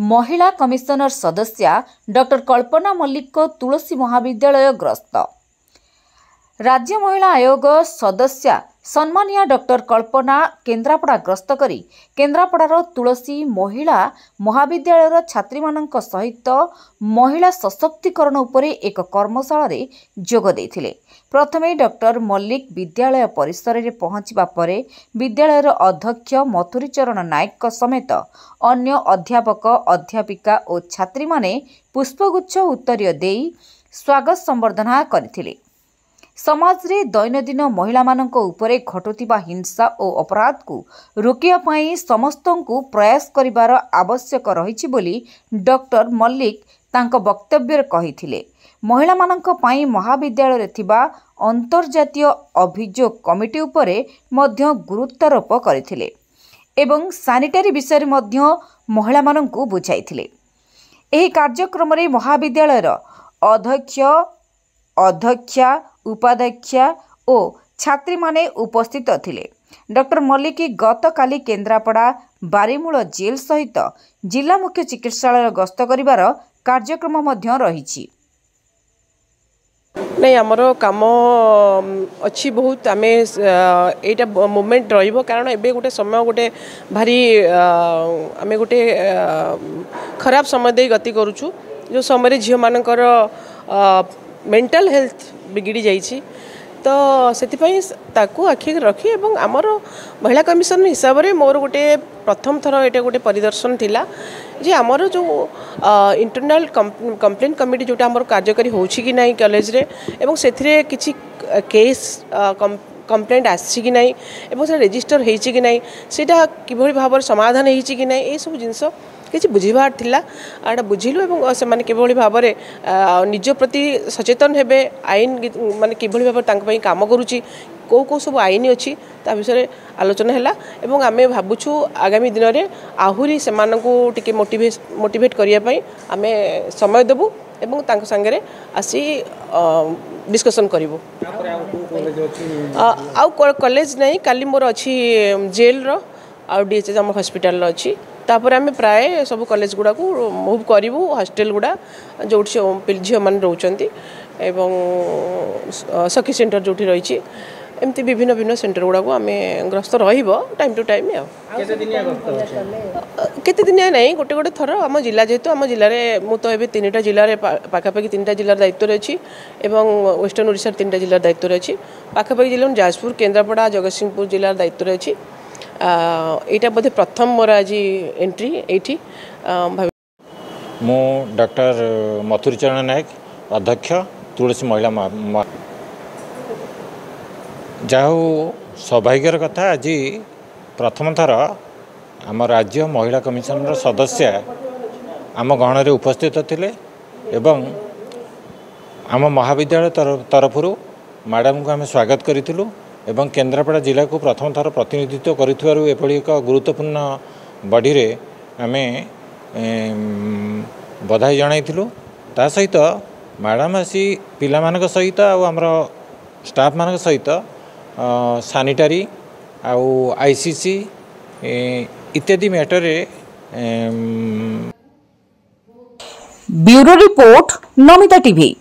महिला कमिशनर सदस्या डॉक्टर कल्पना मल्लिक को तुलसी महाविद्यालय ग्रस्त। राज्य महिला आयोग सदस्या सम्मानिया डॉक्टर कल्पना केन्द्रापड़ा ग्रस्त करी केन्द्रापड़ार तुलसी महिला महाविद्यालयर छात्री मानक सहित महिला सशक्तिकरण उपरे एक कर्मशाला रे जोग देथिले। प्रथमे डॉक्टर मल्लिक विद्यालय परिसर में पहुंचवा परे विद्यालयर अध्यक्ष मथुरीचरण नायक समेत अन्य अध्यापक अध्यापिका और छात्री माने पुष्पगुच्छ उत्तरीय देई स्वागत संबर्धना करथिले। समाज रे दैनंदिन महिला मानक उपरे घटुतिबा हिंसा और अपराध को रोकिया पाई समस्तंकु प्रयास करिवार आवश्यक रहिछि बोली डॉक्टर मल्लिक तांको वक्तव्य कहिथिले। महिला मानक पाई महाविद्यालय रे थिबा अंतर्जातीय अभियोग कमिटी उपरे मध्य गुरुत्वारोप करथिले एवं सैनिटरी विषय मध्य महिला मानकु बुझाइथिले। एही कार्यक्रम रे महाविद्यालयर अध्यक्ष अध्यक्षा उपाध्यक्षा और छात्री माने उपस्थित थिले। डॉक्टर मल्लिक गतकाली केन्द्रापड़ा बारीमूल जेल सहित जिला मुख्य चिकित्सालय गस्त करिवार कार्यक्रम मध्य रहिछि। नहीं आमर कम अच्छी बहुत आम एटा मूवमेंट रहिबो कारण एबे गोटे समय गोटे भारी आम गोटे खराब समय दे गति करूछु जो समय झील मानकर मेंटल हेल्थ बिगिड़ी जाइछि तो सेतिपई ताकू आखि रखी एवं आमर महिला कमिशन हिसाब रे मोर गोटे प्रथम थर एटा गोटे परिदर्शन थिला जे आमर जो इंटरनल कंप्लेंट कमिटी जोटा आमर कार्यकारी होछि कि नाही कॉलेज रे एवं सेथिरे किछि केस कंप्लेंट आछि कि नाही एवं से रजिस्टर हेछि कि नाही सेटा किभଳି भाबर समाधान हेछि कि नाही ए सब जिंस किसी बुझीबार थिला आटा बुझिलु एवं से माने किभଳି भाबरे निज प्रति सचेतन हेबे आईन माने किभଳି भाबर तांक पई काम करूची को सब आईन अछि ता विषय आलोचना हैला एवं आमे भाबुछु आगामी दिन रे आहुरी से मानकु टिके मोटिवेट करिया पई आमे समय देबु एवं तांक संगे आसी डिस्कशन करिवु। आ कॉलेज नहीं काली मोर अछि जेल रो आ डीएचएस हम हॉस्पिटल अछि तापर आम प्राय सब कॉलेज गुड़ा को मूव करूँ हॉस्टेल गुड़ा जो झील मैंने रोचंती एवं सखी सेंटर जो रही एमती भिन्न भिन्न सेंटर गुड़ा को आम ग्रस्त टाइम टू टाइम केते दिन नहीं गोटे गोटे थर आम जिला जेहेतु आम जिले में मु तो 3टा जिले पाखापाखि 3टा जिलार दायित्व अच्छी एवं वेस्टर्न ओडिशा 3टा जिलार दायित्व अच्छी पाखापाखि जिला जाजपुर केन्द्रापड़ा जगतसिंहपुर जिलार दायित्व अच्छी एटा बोधे प्रथम मोर आज एंट्री एठी मु डॉक्टर मथुरीचरण नायक अध्यक्ष तुलसी महिला जाहु सौभाग्यर कथा आज प्रथम थर आम राज्य महिला कमिशन सदस्य आम गण रे उपस्थित थिले एवं आम महाविद्यालय तरफरु मैडम को आम स्वागत करिथिलु एवं केन्द्रापड़ा जिला को प्रथम थर प्रतिनिधित्व करिथिबारु एपरि एक गुरुत्वपूर्ण बॉडी रे आमे बधाई जणाइथिलु। ता सहित मैडम आसी पिला मानक सहित आ हमर स्टाफ मानक सहित सैनिटरी आउ आईसीसी इत्यादि मैटर रे ब्यूरो रिपोर्ट नमिता टीवी।